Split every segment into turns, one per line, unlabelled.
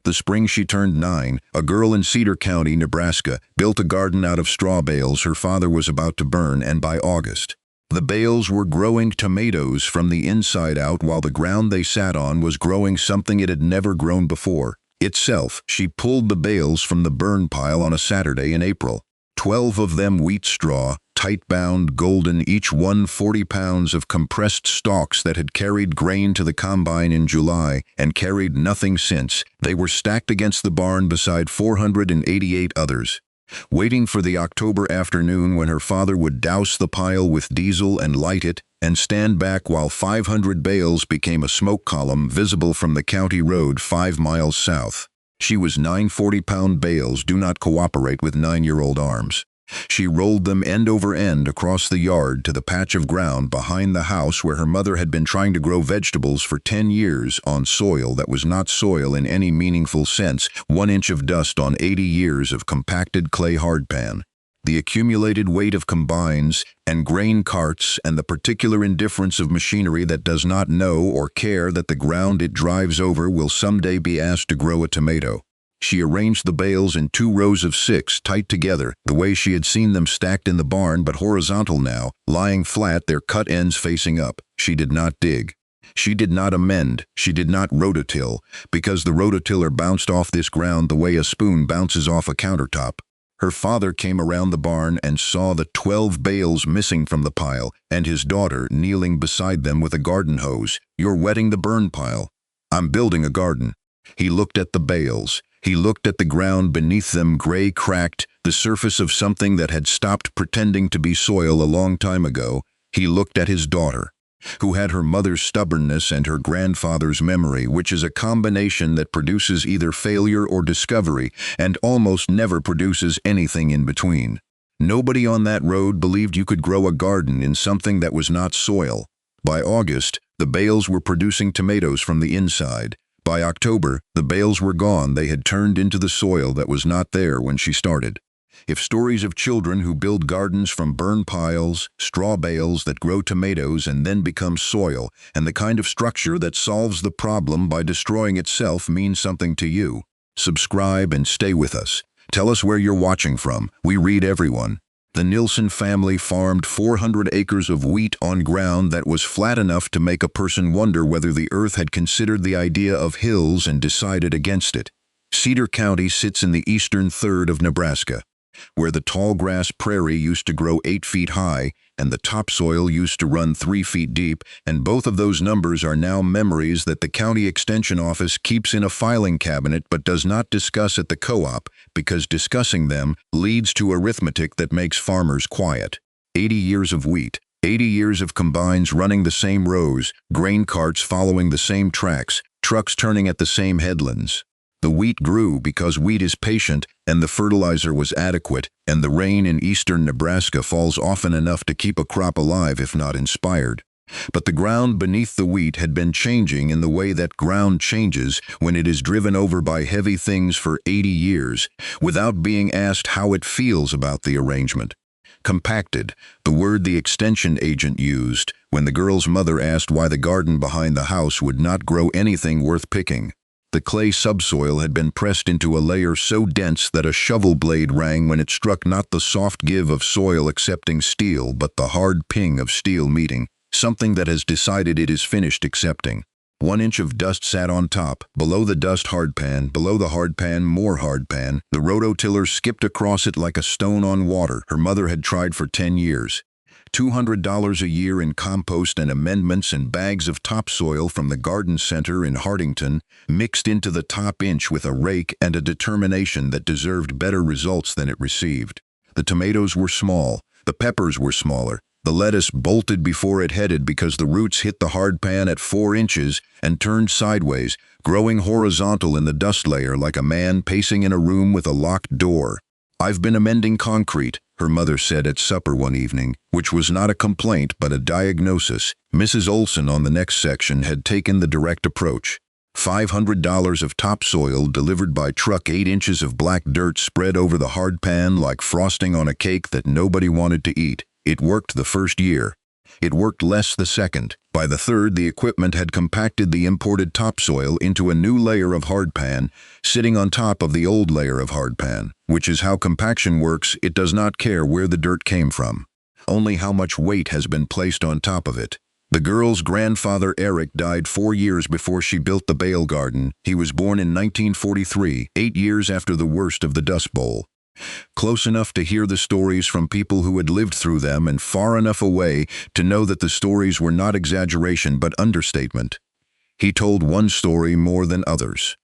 the spring she turned 9, a girl in Cedar County, Nebraska, built a garden out of straw bales her father was about to burn, and by August, the bales were growing tomatoes from the inside out, while the ground they sat on was growing something it had never grown before. Itself, she pulled the bales from the burn pile on a Saturday in April. 12 of them wheat straw, tight-bound, golden, each one 40 pounds of compressed stalks that had carried grain to the combine in July and carried nothing since. They were stacked against the barn beside 488 others, waiting for the October afternoon when her father would douse the pile with diesel and light it, and stand back while 500 bales became a smoke column visible from the county road 5 miles south. She was 9 40-pound bales do not cooperate with 9-year-old arms. She rolled them end over end across the yard to the patch of ground behind the house where her mother had been trying to grow vegetables for 10 years on soil that was not soil in any meaningful sense, 1 inch of dust on 80 years of compacted clay hardpan. The accumulated weight of combines and grain carts and the particular indifference of machinery that does not know or care that the ground it drives over will someday be asked to grow a tomato. She arranged the bales in 2 rows of 6, tight together, the way she had seen them stacked in the barn, but horizontal now, lying flat, their cut ends facing up. She did not dig. She did not amend. She did not rototill, because the rototiller bounced off this ground the way a spoon bounces off a countertop. Her father came around the barn and saw the 12 bales missing from the pile, and his daughter kneeling beside them with a garden hose. "You're wetting the burn pile." "I'm building a garden." He looked at the bales. He looked at the ground beneath them, gray, cracked, the surface of something that had stopped pretending to be soil a long time ago. He looked at his daughter, who had her mother's stubbornness and her grandfather's memory, which is a combination that produces either failure or discovery, and almost never produces anything in between. Nobody on that road believed you could grow a garden in something that was not soil. By August, the bales were producing tomatoes from the inside. By October, the bales were gone. They had turned into the soil that was not there when she started. If stories of children who build gardens from burn piles, straw bales that grow tomatoes and then become soil, and the kind of structure that solves the problem by destroying itself mean something to you, subscribe and stay with us. Tell us where you're watching from. We read everyone. The Nilsson family farmed 400 acres of wheat on ground that was flat enough to make a person wonder whether the earth had considered the idea of hills and decided against it. Cedar County sits in the eastern third of Nebraska, where the tall grass prairie used to grow 8 feet high and the topsoil used to run 3 feet deep, and both of those numbers are now memories that the county extension office keeps in a filing cabinet but does not discuss at the co-op, because discussing them leads to arithmetic that makes farmers quiet. 80 years of wheat, 80 years of combines running the same rows, grain carts following the same tracks, trucks turning at the same headlands. The wheat grew because wheat is patient, and the fertilizer was adequate, and the rain in eastern Nebraska falls often enough to keep a crop alive if not inspired. But the ground beneath the wheat had been changing in the way that ground changes when it is driven over by heavy things for 80 years, without being asked how it feels about the arrangement. Compacted, the word the extension agent used when the girl's mother asked why the garden behind the house would not grow anything worth picking. The clay subsoil had been pressed into a layer so dense that a shovel blade rang when it struck not the soft give of soil accepting steel, but the hard ping of steel meeting, something that has decided it is finished accepting. 1 inch of dust sat on top, below the dust hardpan, below the hardpan more hardpan. The rototiller skipped across it like a stone on water. Her mother had tried for 10 years. $200 a year in compost and amendments and bags of topsoil from the garden center in Hardington, mixed into the top inch with a rake and a determination that deserved better results than it received. The tomatoes were small. The peppers were smaller. The lettuce bolted before it headed because the roots hit the hardpan at 4 inches and turned sideways, growing horizontal in the dust layer like a man pacing in a room with a locked door. "I've been amending concrete," her mother said at supper one evening, which was not a complaint but a diagnosis. Mrs. Olson on the next section had taken the direct approach. $500 of topsoil delivered by truck, 8 inches of black dirt spread over the hardpan like frosting on a cake that nobody wanted to eat. It worked the first year. It worked less the second. By the third, the equipment had compacted the imported topsoil into a new layer of hardpan, sitting on top of the old layer of hardpan, which is how compaction works. It does not care where the dirt came from, only how much weight has been placed on top of it. The girl's grandfather Eric died 4 years before she built the bale garden. He was born in 1943, 8 years after the worst of the Dust Bowl. Close enough to hear the stories from people who had lived through them, and far enough away to know that the stories were not exaggeration but understatement. He told one story more than others.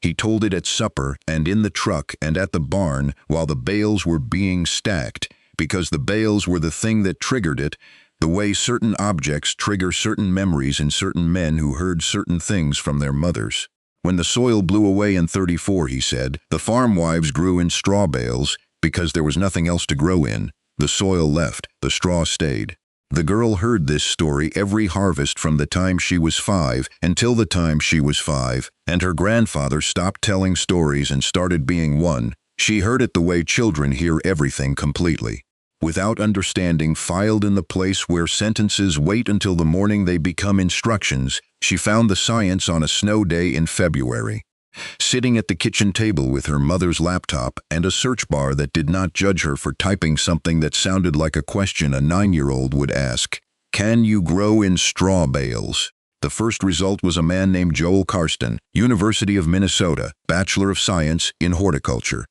He told it at supper and in the truck and at the barn while the bales were being stacked, because the bales were the thing that triggered it, the way certain objects trigger certain memories in certain men who heard certain things from their mothers. When the soil blew away in 34, he said, the farm wives grew in straw bales because there was nothing else to grow in. The soil left, the straw stayed. The girl heard this story every harvest from the time she was 5 until the time she was 5, and her grandfather stopped telling stories and started being one. She heard it the way children hear everything completely, without understanding, filed in the place where sentences wait until the morning they become instructions. She found the science on a snow day in February, sitting at the kitchen table with her mother's laptop and a search bar that did not judge her for typing something that sounded like a question a 9-year-old would ask. Can you grow in straw bales? The first result was a man named Joel Karsten, University of Minnesota, Bachelor of Science in Horticulture,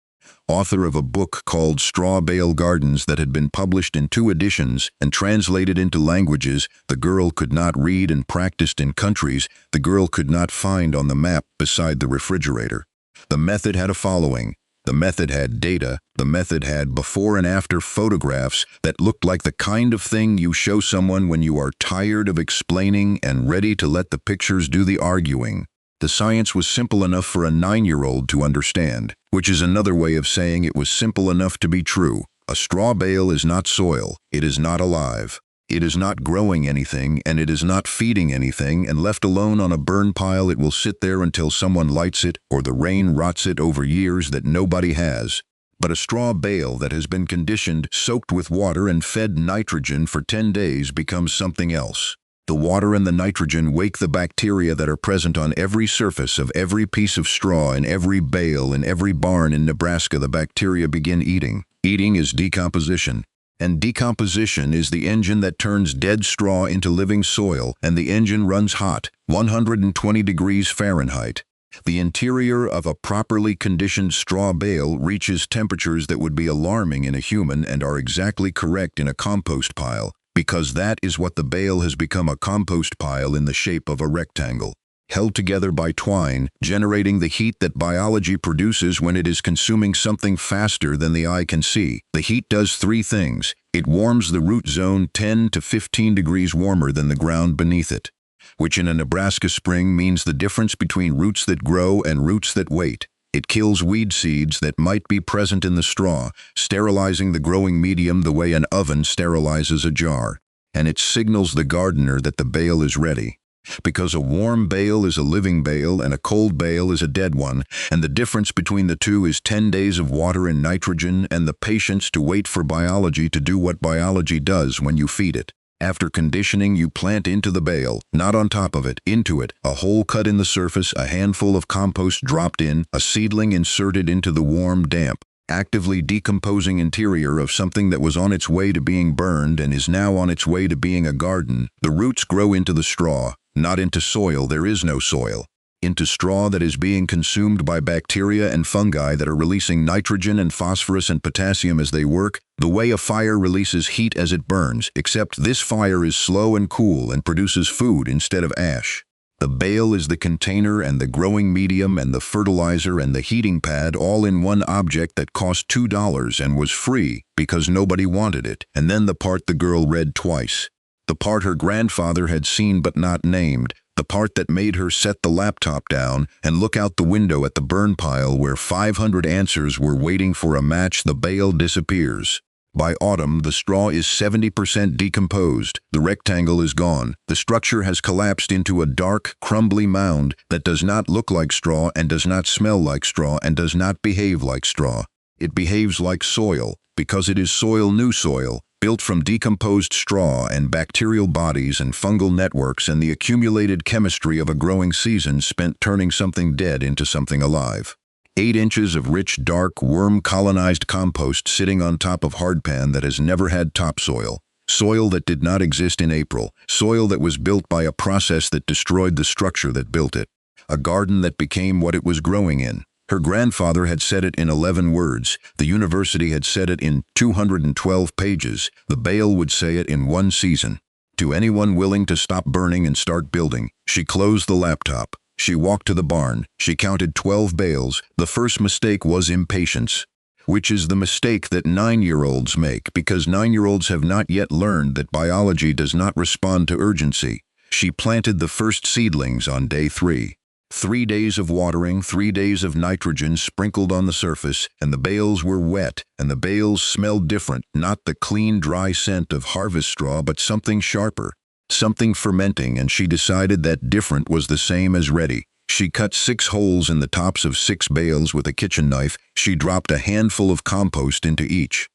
author of a book called Straw Bale Gardens that had been published in 2 editions and translated into languages the girl could not read and practiced in countries the girl could not find on the map beside the refrigerator. The method had a following. The method had data. The method had before and after photographs that looked like the kind of thing you show someone when you are tired of explaining and ready to let the pictures do the arguing. The science was simple enough for a 9-year-old to understand, which is another way of saying it was simple enough to be true. A straw bale is not soil. It is not alive. It is not growing anything, and it is not feeding anything, and left alone on a burn pile it will sit there until someone lights it or the rain rots it over years that nobody has. But a straw bale that has been conditioned, soaked with water, and fed nitrogen for 10 days becomes something else. The water and the nitrogen wake the bacteria that are present on every surface of every piece of straw in every bale in every barn in Nebraska. The bacteria begin eating. Eating is decomposition. And decomposition is the engine that turns dead straw into living soil, and the engine runs hot, 120 degrees Fahrenheit. The interior of a properly conditioned straw bale reaches temperatures that would be alarming in a human and are exactly correct in a compost pile, because that is what the bale has become, a compost pile in the shape of a rectangle, held together by twine, generating the heat that biology produces when it is consuming something faster than the eye can see. The heat does 3 things. It warms the root zone 10 to 15 degrees warmer than the ground beneath it, which in a Nebraska spring means the difference between roots that grow and roots that wait. It kills weed seeds that might be present in the straw, sterilizing the growing medium the way an oven sterilizes a jar. And it signals the gardener that the bale is ready. Because a warm bale is a living bale and a cold bale is a dead one, and the difference between the two is 10 days of water and nitrogen and the patience to wait for biology to do what biology does when you feed it. After conditioning, you plant into the bale, not on top of it, into it, a hole cut in the surface, a handful of compost dropped in, a seedling inserted into the warm, damp, actively decomposing interior of something that was on its way to being burned and is now on its way to being a garden. The roots grow into the straw, not into soil. There is no soil. Into straw that is being consumed by bacteria and fungi that are releasing nitrogen and phosphorus and potassium as they work, the way a fire releases heat as it burns, except this fire is slow and cool and produces food instead of ash. The bale is the container and the growing medium and the fertilizer and the heating pad all in one object that cost $2 and was free because nobody wanted it. And then the part the girl read twice. The part her grandfather had seen but not named. The part that made her set the laptop down and look out the window at the burn pile where 500 answers were waiting for a match. The bale disappears. By autumn, the straw is 70% decomposed. The rectangle is gone. The structure has collapsed into a dark, crumbly mound that does not look like straw and does not smell like straw and does not behave like straw. It behaves like soil, because it is soil, new soil, built from decomposed straw and bacterial bodies and fungal networks and the accumulated chemistry of a growing season spent turning something dead into something alive. 8 inches of rich, dark, worm-colonized compost sitting on top of hardpan that has never had topsoil. Soil that did not exist in April. Soil that was built by a process that destroyed the structure that built it. A garden that became what it was growing in. Her grandfather had said it in 11 words. The university had said it in 212 pages. The Bale would say it in 1 season. To anyone willing to stop burning and start building, she closed the laptop. She walked to the barn. She counted 12 bales. The first mistake was impatience, which is the mistake that 9-year-olds make because 9-year-olds have not yet learned that biology does not respond to urgency. She planted the first seedlings on day 3. 3 days of watering, 3 days of nitrogen sprinkled on the surface, and the bales were wet, and the bales smelled different, not the clean, dry scent of harvest straw, but something sharper, something fermenting, and she decided that different was the same as ready. She cut 6 holes in the tops of 6 bales with a kitchen knife. She dropped a handful of compost into each.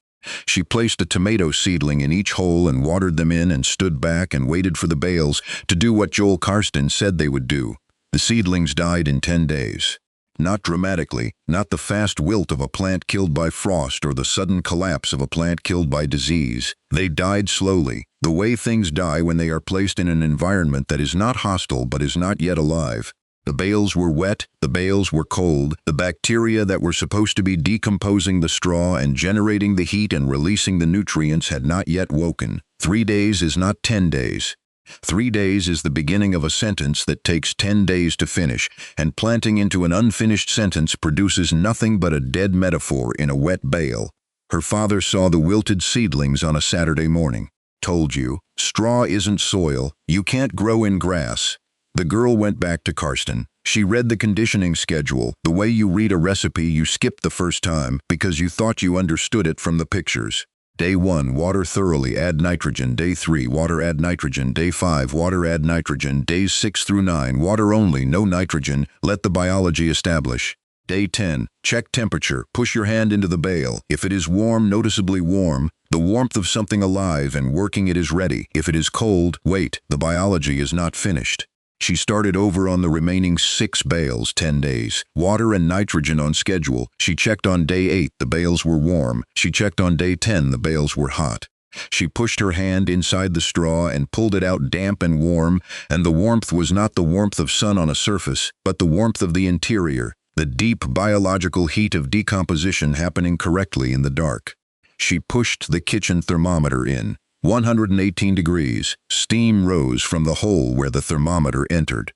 She placed a tomato seedling in each hole and watered them in and stood back and waited for the bales to do what Joel Karsten said they would do. The seedlings died in 10 days. Not dramatically, not the fast wilt of a plant killed by frost or the sudden collapse of a plant killed by disease. They died slowly, the way things die when they are placed in an environment that is not hostile but is not yet alive. The bales were wet, the bales were cold, the bacteria that were supposed to be decomposing the straw and generating the heat and releasing the nutrients had not yet woken. 3 days is not 10 days. 3 days is the beginning of a sentence that takes 10 days to finish, and planting into an unfinished sentence produces nothing but a dead metaphor in a wet bale. Her father saw the wilted seedlings on a Saturday morning. Told you, straw isn't soil, you can't grow in grass. The girl went back to Karsten. She read the conditioning schedule. The way you read a recipe you skipped the first time because you thought you understood it from the pictures. Day 1, water thoroughly, add nitrogen. Day 3, water, add nitrogen. Day 5, water, add nitrogen. Days 6 through 9, water only, no nitrogen, let the biology establish. Day 10, check temperature, push your hand into the bale. If it is warm, noticeably warm, the warmth of something alive and working it is ready. If it is cold, wait, the biology is not finished. She started over on the remaining 6 bales, 10 days. Water and nitrogen on schedule. She checked on day 8, the bales were warm. She checked on day 10, the bales were hot. She pushed her hand inside the straw and pulled it out damp and warm, and the warmth was not the warmth of sun on a surface, but the warmth of the interior, the deep biological heat of decomposition happening correctly in the dark. She pushed the kitchen thermometer in. 118 degrees. Steam rose from the hole where the thermometer entered.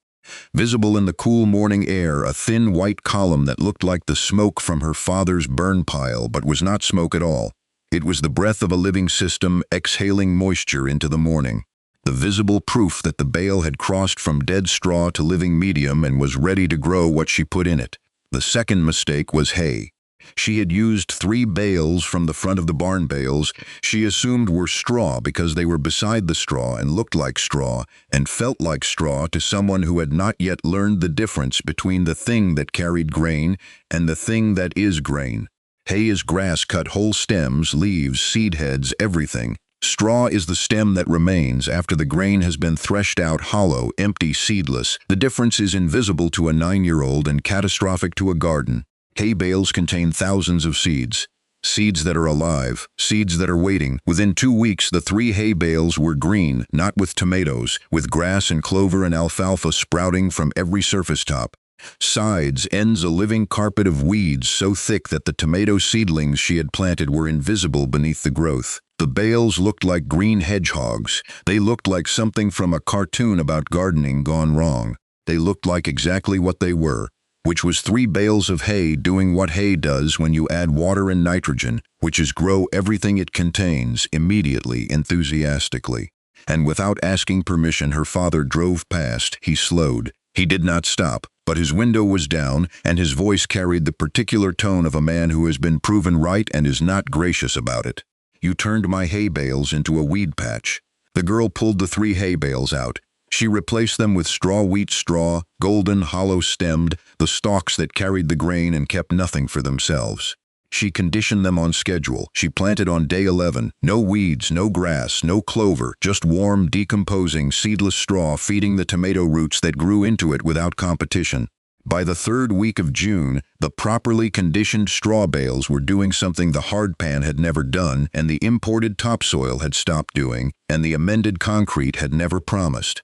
Visible in the cool morning air, a thin white column that looked like the smoke from her father's burn pile, but was not smoke at all. It was the breath of a living system exhaling moisture into the morning. The visible proof that the bale had crossed from dead straw to living medium and was ready to grow what she put in it. The second mistake was hay. She had used 3 bales from the front of the barn bales she assumed were straw because they were beside the straw and looked like straw and felt like straw to someone who had not yet learned the difference between the thing that carried grain and the thing that is grain. Hay is grass cut whole stems, leaves, seed heads, everything. Straw is the stem that remains after the grain has been threshed out hollow, empty, seedless. The difference is invisible to a 9-year-old and catastrophic to a garden. Hay bales contain thousands of seeds. Seeds that are alive, seeds that are waiting. Within 2 weeks, the 3 hay bales were green, not with tomatoes, with grass and clover and alfalfa sprouting from every surface top. Sides, ends, a living carpet of weeds so thick that the tomato seedlings she had planted were invisible beneath the growth. The bales looked like green hedgehogs. They looked like something from a cartoon about gardening gone wrong. They looked like exactly what they were, which was 3 bales of hay doing what hay does when you add water and nitrogen, which is grow everything it contains immediately, enthusiastically. And without asking permission, her father drove past. He slowed. He did not stop, but his window was down, and his voice carried the particular tone of a man who has been proven right and is not gracious about it. You turned my hay bales into a weed patch. The girl pulled the 3 hay bales out. She replaced them with straw wheat straw, golden, hollow-stemmed, the stalks that carried the grain and kept nothing for themselves. She conditioned them on schedule. She planted on day 11. No weeds, no grass, no clover, just warm, decomposing, seedless straw feeding the tomato roots that grew into it without competition. By the third week of June, the properly conditioned straw bales were doing something the hardpan had never done, and the imported topsoil had stopped doing, and the amended concrete had never promised.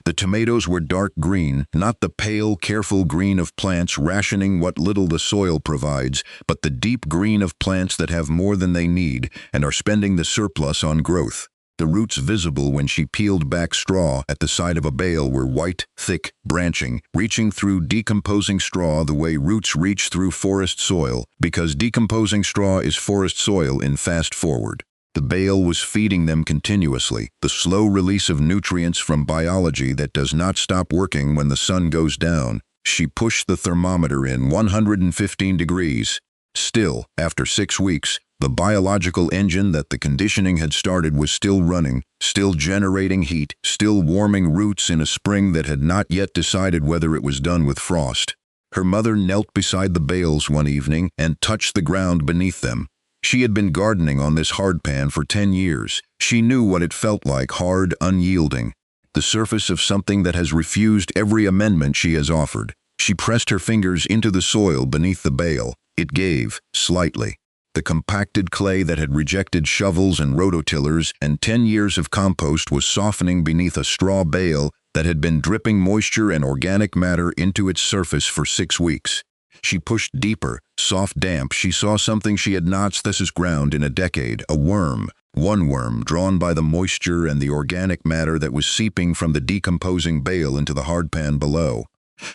The tomatoes were dark green, not the pale, careful green of plants rationing what little the soil provides, but the deep green of plants that have more than they need and are spending the surplus on growth. The roots visible when she peeled back straw at the side of a bale were white, thick, branching, reaching through decomposing straw the way roots reach through forest soil, because decomposing straw is forest soil in fast forward. The bale was feeding them continuously, the slow release of nutrients from biology that does not stop working when the sun goes down. She pushed the thermometer in 115 degrees. Still, after 6 weeks, the biological engine that the conditioning had started was still running, still generating heat, still warming roots in a spring that had not yet decided whether it was done with frost. Her mother knelt beside the bales one evening and touched the ground beneath them. She had been gardening on this hardpan for 10 years. She knew what it felt like, hard, unyielding. The surface of something that has refused every amendment she has offered. She pressed her fingers into the soil beneath the bale. It gave, slightly. The compacted clay that had rejected shovels and rototillers and 10 years of compost was softening beneath a straw bale that had been dripping moisture and organic matter into its surface for 6 weeks. She pushed deeper, soft damp. She saw something she had not seen this ground in a decade, a worm. One worm, drawn by the moisture and the organic matter that was seeping from the decomposing bale into the hardpan below.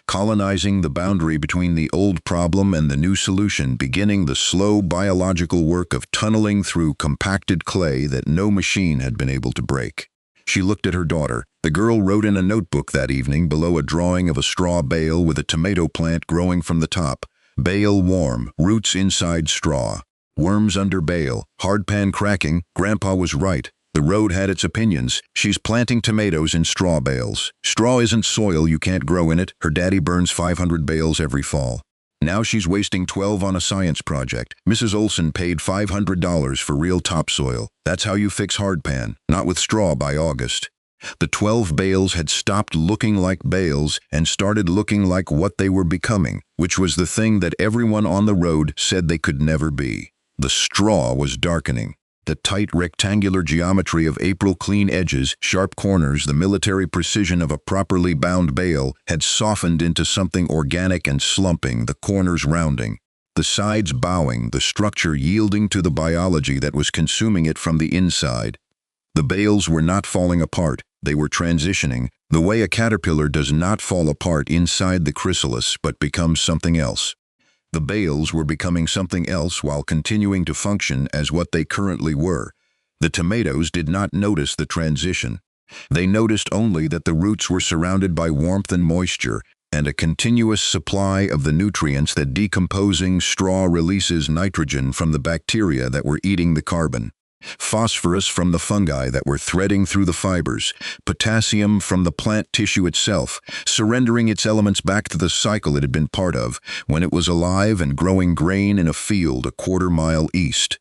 Colonizing the boundary between the old problem and the new solution, beginning the slow biological work of tunneling through compacted clay that no machine had been able to break. She looked at her daughter. The girl wrote in a notebook that evening below a drawing of a straw bale with a tomato plant growing from the top. Bale warm, roots inside straw. Worms under bale, hardpan cracking. Grandpa was right. The road had its opinions. She's planting tomatoes in straw bales. Straw isn't soil, you can't grow in it. Her daddy burns 500 bales every fall. Now she's wasting 12 on a science project. Mrs. Olson paid $500 for real topsoil. That's how you fix hardpan, not with straw by August. The 12 bales had stopped looking like bales and started looking like what they were becoming, which was the thing that everyone on the road said they could never be. The straw was darkening. The tight rectangular geometry of April clean edges, sharp corners, the military precision of a properly bound bale had softened into something organic and slumping, the corners rounding, the sides bowing, the structure yielding to the biology that was consuming it from the inside. The bales were not falling apart, they were transitioning, the way a caterpillar does not fall apart inside the chrysalis but becomes something else. The bales were becoming something else while continuing to function as what they currently were. The tomatoes did not notice the transition. They noticed only that the roots were surrounded by warmth and moisture and a continuous supply of the nutrients that decomposing straw releases: nitrogen from the bacteria that were eating the carbon, phosphorus from the fungi that were threading through the fibers, potassium from the plant tissue itself, surrendering its elements back to the cycle it had been part of when it was alive and growing grain in a field a quarter-mile east.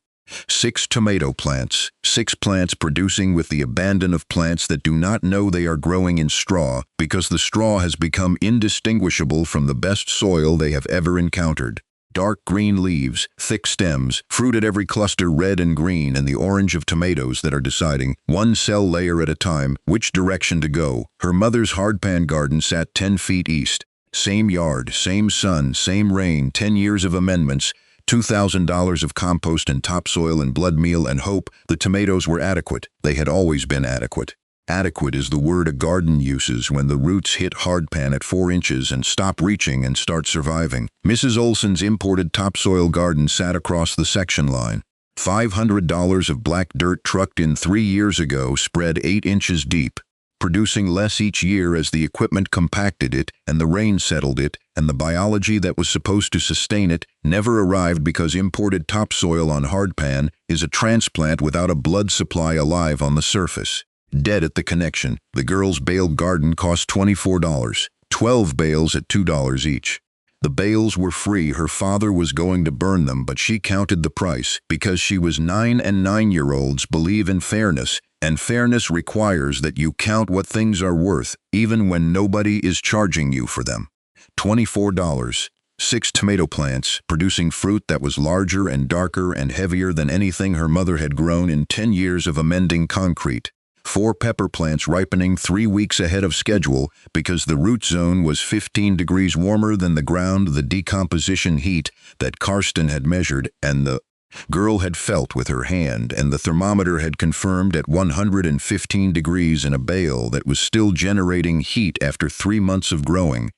6 tomato plants, 6 plants producing with the abandon of plants that do not know they are growing in straw because the straw has become indistinguishable from the best soil they have ever encountered. Dark green leaves, thick stems, fruit at every cluster red and green, and the orange of tomatoes that are deciding, one cell layer at a time, which direction to go. Her mother's hardpan garden sat 10 feet east. Same yard, same sun, same rain, 10 years of amendments, $2,000 of compost and topsoil and blood meal and hope. The tomatoes were adequate. They had always been adequate. Adequate is the word a garden uses when the roots hit hardpan at 4 inches and stop reaching and start surviving. Mrs. Olson's imported topsoil garden sat across the section line. $500 of black dirt trucked in 3 years ago spread 8 inches deep, producing less each year as the equipment compacted it and the rain settled it, and the biology that was supposed to sustain it never arrived because imported topsoil on hardpan is a transplant without a blood supply alive on the surface. Dead at the connection. The girls' bale garden cost $24, 12 bales at $2 each. The bales were free. Her father was going to burn them, but she counted the price because she was 9 and 9-year-olds believe in fairness, and fairness requires that you count what things are worth, even when nobody is charging you for them. $24. 6 tomato plants, producing fruit that was larger and darker and heavier than anything her mother had grown in 10 years of amending concrete. 4 pepper plants ripening 3 weeks ahead of schedule because the root zone was 15 degrees warmer than the ground, the decomposition heat that Karsten had measured and the girl had felt with her hand, and the thermometer had confirmed at 115 degrees in a bale that was still generating heat after 3 months of growing.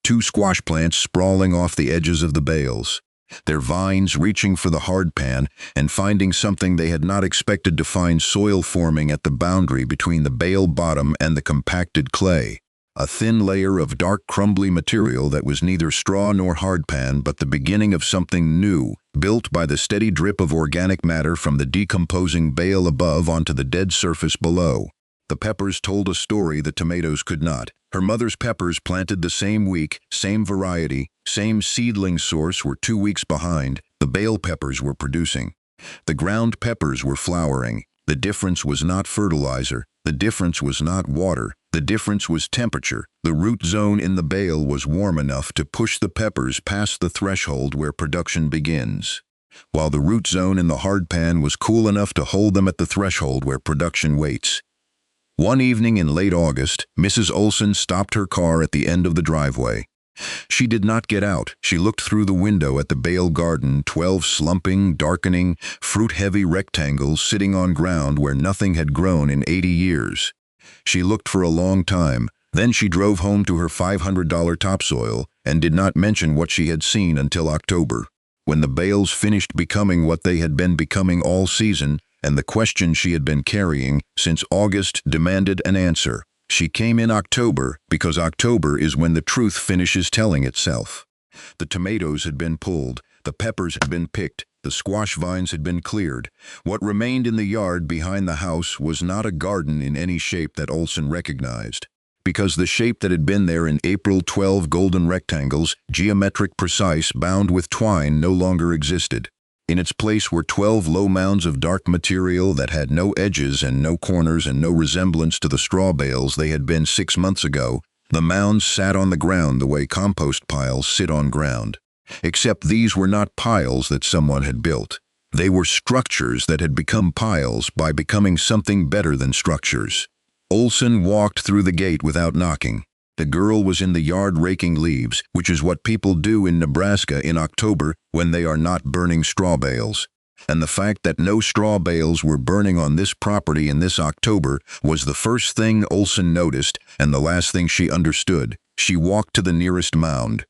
2 squash plants sprawling off the edges of the bales, their vines reaching for the hardpan and finding something they had not expected to find, soil forming at the boundary between the bale bottom and the compacted clay. A thin layer of dark crumbly material that was neither straw nor hardpan, but the beginning of something new, built by the steady drip of organic matter from the decomposing bale above onto the dead surface below. The peppers told a story the tomatoes could not. Her mother's peppers, planted the same week, same variety, same seedling source, were 2 weeks behind. The bale peppers were producing. The ground peppers were flowering. The difference was not fertilizer. The difference was not water. The difference was temperature. The root zone in the bale was warm enough to push the peppers past the threshold where production begins, while the root zone in the hardpan was cool enough to hold them at the threshold where production waits. One evening in late August, Mrs. Olson stopped her car at the end of the driveway. She did not get out. She looked through the window at the bale garden, 12 slumping, darkening, fruit-heavy rectangles sitting on ground where nothing had grown in 80 years. She looked for a long time. Then she drove home to her $500 topsoil and did not mention what she had seen until October, when the bales finished becoming what they had been becoming all season, and the question she had been carrying since August demanded an answer. She came in October because October is when the truth finishes telling itself. The tomatoes had been pulled, the peppers had been picked, the squash vines had been cleared. What remained in the yard behind the house was not a garden in any shape that Olson recognized, because the shape that had been there in April, 12 golden rectangles, geometric precise, bound with twine, no longer existed. In its place were 12 low mounds of dark material that had no edges and no corners and no resemblance to the straw bales they had been 6 months ago. The mounds sat on the ground the way compost piles sit on ground. Except these were not piles that someone had built. They were structures that had become piles by becoming something better than structures. Olson walked through the gate without knocking. The girl was in the yard raking leaves, which is what people do in Nebraska in October when they are not burning straw bales. And the fact that no straw bales were burning on this property in this October was the first thing Olson noticed and the last thing she understood. She walked to the nearest mound.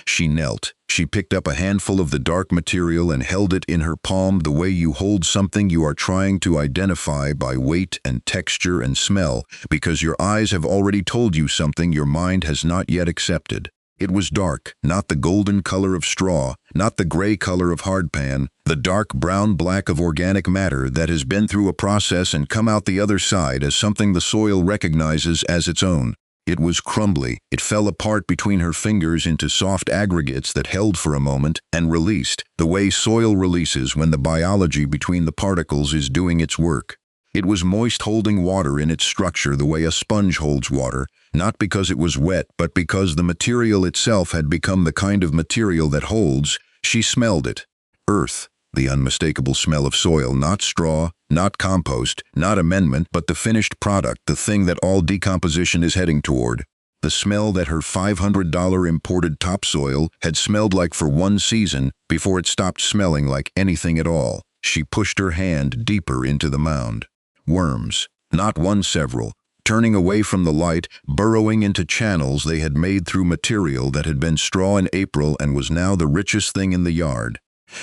She knelt. She picked up a handful of the dark material and held it in her palm the way you hold something you are trying to identify by weight and texture and smell, because your eyes have already told you something your mind has not yet accepted. It was dark, not the golden color of straw, not the gray color of hardpan, the dark brown-black of organic matter that has been through a process and come out the other side as something the soil recognizes as its own. It was crumbly. It fell apart between her fingers into soft aggregates that held for a moment and released, the way soil releases when the biology between the particles is doing its work. It was moist, holding water in its structure the way a sponge holds water, not because it was wet, but because the material itself had become the kind of material that holds. She smelled it. Earth. The unmistakable smell of soil, not straw, not compost, not amendment, but the finished product, the thing that all decomposition is heading toward. The smell that her $500 imported topsoil had smelled like for one season before it stopped smelling like anything at all. She pushed her hand deeper into the mound. Worms. Not one, several. Turning away from the light, burrowing into channels they had made through material that had been straw in April and was now the richest thing in the yard.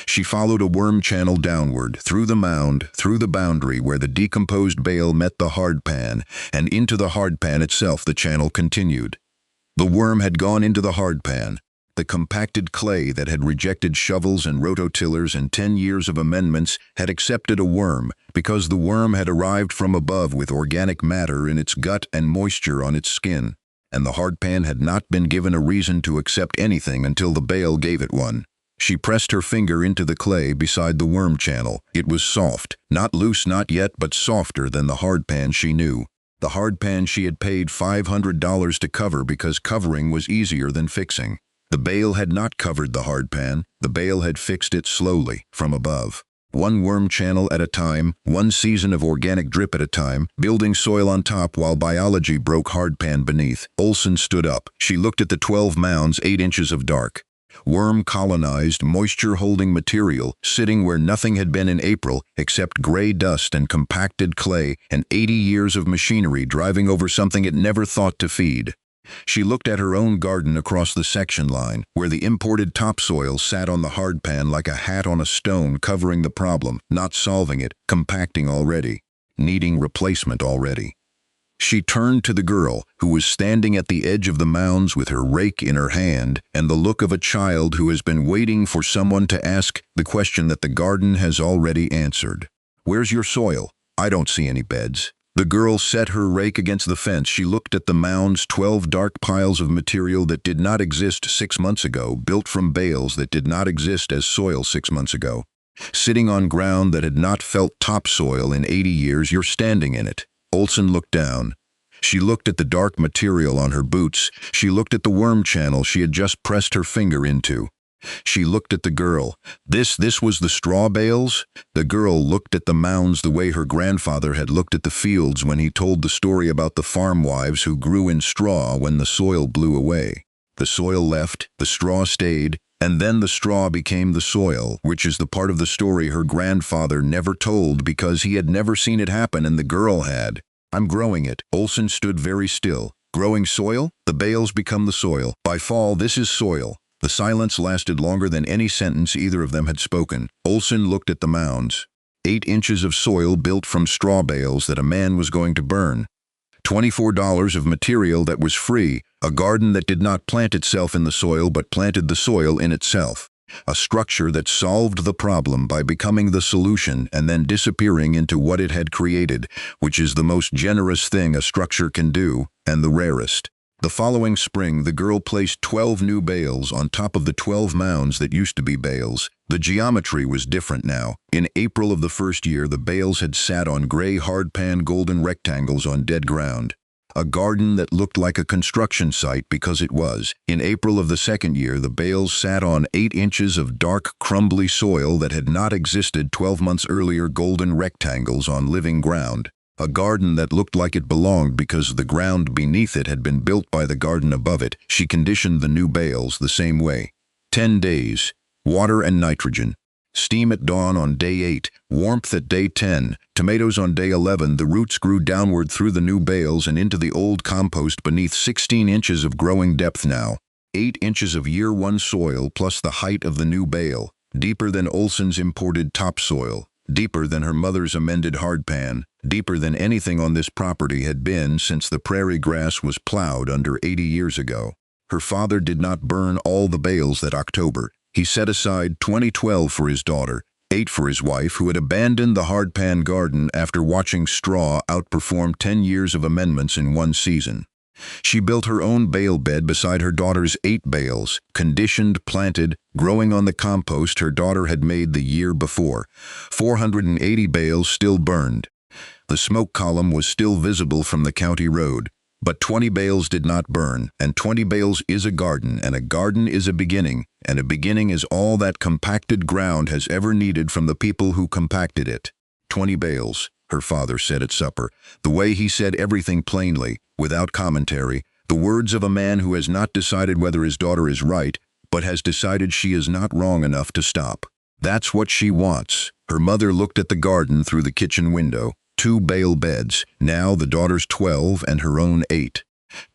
She followed a worm channel downward, through the mound, through the boundary where the decomposed bale met the hardpan, and into the hardpan itself the channel continued. The worm had gone into the hardpan. The compacted clay that had rejected shovels and rototillers and 10 years of amendments had accepted a worm, because the worm had arrived from above with organic matter in its gut and moisture on its skin. and the hardpan had not been given a reason to accept anything until the bale gave it one. She pressed her finger into the clay beside the worm channel. It was soft, not loose not yet, but softer than the hardpan she knew. The hardpan she had paid $500 to cover because covering was easier than fixing. The bale had not covered the hardpan, the bale had fixed it slowly, from above. One worm channel at a time, one season of organic drip at a time, building soil on top while biology broke hardpan beneath. Olson stood up. She looked at the 12 mounds 8 inches of dark, worm-colonized, moisture-holding material sitting where nothing had been in April except gray dust and compacted clay and 80 years of machinery driving over something it never thought to feed. She looked at her own garden across the section line, where the imported topsoil sat on the hardpan like a hat on a stone, covering the problem, not solving it, compacting already, needing replacement already. She turned to the girl, who was standing at the edge of the mounds with her rake in her hand and the look of a child who has been waiting for someone to ask the question that the garden has already answered. "Where's your soil? I don't see any beds." The girl set her rake against the fence. She looked at the mounds, 12 dark piles of material that did not exist 6 months ago, built from bales that did not exist as soil 6 months ago. Sitting on ground that had not felt topsoil in 80 years, you're standing in it. Olson looked down. She looked at the dark material on her boots. She looked at the worm channel she had just pressed her finger into. She looked at the girl. This was the straw bales? The girl looked at the mounds the way her grandfather had looked at the fields when he told the story about the farm wives who grew in straw when the soil blew away. The soil left, the straw stayed, and then the straw became the soil, which is the part of the story her grandfather never told because he had never seen it happen and the girl had. "I'm growing it." Olson stood very still. "Growing soil? The bales become the soil. By fall, this is soil." The silence lasted longer than any sentence either of them had spoken. Olson looked at the mounds. 8 inches of soil built from straw bales that a man was going to burn. $24 of material that was free. A garden that did not plant itself in the soil but planted the soil in itself. A structure that solved the problem by becoming the solution and then disappearing into what it had created, which is the most generous thing a structure can do, and the rarest. The following spring, the girl placed 12 new bales on top of the 12 mounds that used to be bales. The geometry was different now. In April of the first year, the bales had sat on gray hardpan golden rectangles on dead ground. A garden that looked like a construction site because it was. In April of the second year, the bales sat on 8 inches of dark, crumbly soil that had not existed 12 months earlier, golden rectangles on living ground. A garden that looked like it belonged because the ground beneath it had been built by the garden above it. She conditioned the new bales the same way. 10 days. Water and nitrogen. Steam at dawn on day 8, warmth at day 10, tomatoes on day 11. The roots grew downward through the new bales and into the old compost beneath 16 inches of growing depth now. 8 inches of year 1 soil plus the height of the new bale. Deeper than Olson's imported topsoil. Deeper than her mother's amended hardpan. Deeper than anything on this property had been since the prairie grass was plowed under 80 years ago. Her father did not burn all the bales that October. He set aside 2012 for his daughter, 8 for his wife, who had abandoned the hardpan garden after watching straw outperform 10 years of amendments in one season. She built her own bale bed beside her daughter's 8 bales, conditioned, planted, growing on the compost her daughter had made the year before. 480 bales still burned. The smoke column was still visible from the county road. But 20 bales did not burn, and 20 bales is a garden, and a garden is a beginning, and a beginning is all that compacted ground has ever needed from the people who compacted it. 20 bales, her father said at supper, the way he said everything plainly, without commentary, the words of a man who has not decided whether his daughter is right, but has decided she is not wrong enough to stop. That's what she wants. Her mother looked at the garden through the kitchen window. 2 bale beds, now the daughter's 12 and her own 8.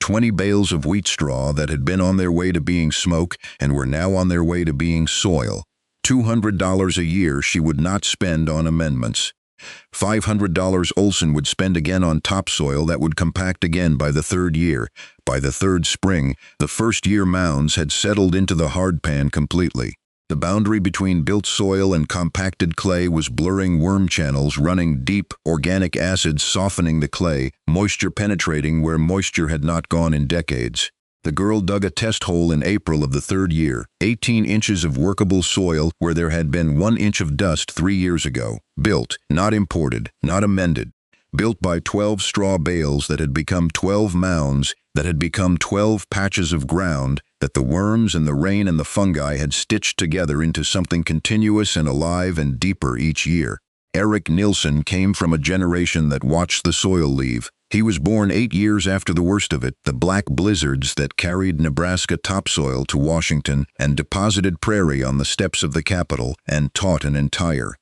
20 bales of wheat straw that had been on their way to being smoke and were now on their way to being soil. $200 a year she would not spend on amendments. $500 Olson would spend again on topsoil that would compact again by the 3rd year. By the 3rd spring, the first year mounds had settled into the hardpan completely. The boundary between built soil and compacted clay was blurring, worm channels running deep, organic acids softening the clay, moisture penetrating where moisture had not gone in decades. The girl dug a test hole in April of the third year, 18 inches of workable soil where there had been 1 inch of dust 3 years ago. Built, not imported, not amended. Built by 12 straw bales that had become 12 mounds, that had become 12 patches of ground, that the worms and the rain and the fungi had stitched together into something continuous and alive and deeper each year. Eric Nilsson came from a generation that watched the soil leave. He was born 8 years after the worst of it, the black blizzards that carried Nebraska topsoil to Washington and deposited prairie on the steps of the Capitol and taught an entire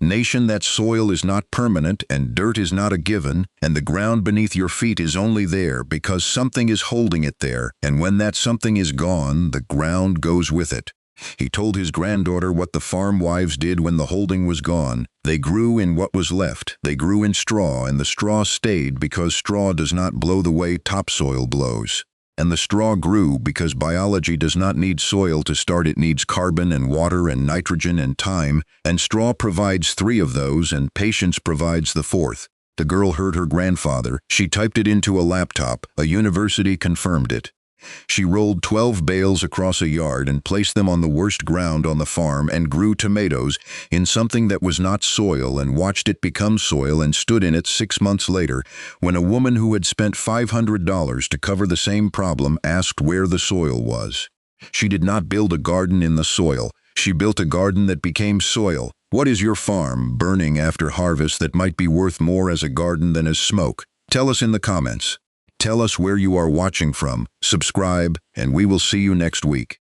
nation that soil is not permanent and dirt is not a given, and the ground beneath your feet is only there because something is holding it there, and when that something is gone, the ground goes with it. He told his granddaughter what the farm wives did when the holding was gone. They grew in what was left. They grew in straw, and the straw stayed because straw does not blow the way topsoil blows. And the straw grew because biology does not need soil to start. It needs carbon and water and nitrogen and time, and straw provides 3 of those, and patience provides the 4th. The girl heard her grandfather. She typed it into a laptop. A university confirmed it. She rolled 12 bales across a yard and placed them on the worst ground on the farm and grew tomatoes in something that was not soil and watched it become soil and stood in it 6 months later when a woman who had spent $500 to cover the same problem asked where the soil was. She did not build a garden in the soil. She built a garden that became soil. What is your farm burning after harvest that might be worth more as a garden than as smoke? Tell us in the comments. Tell us where you are watching from, subscribe, and we will see you next week.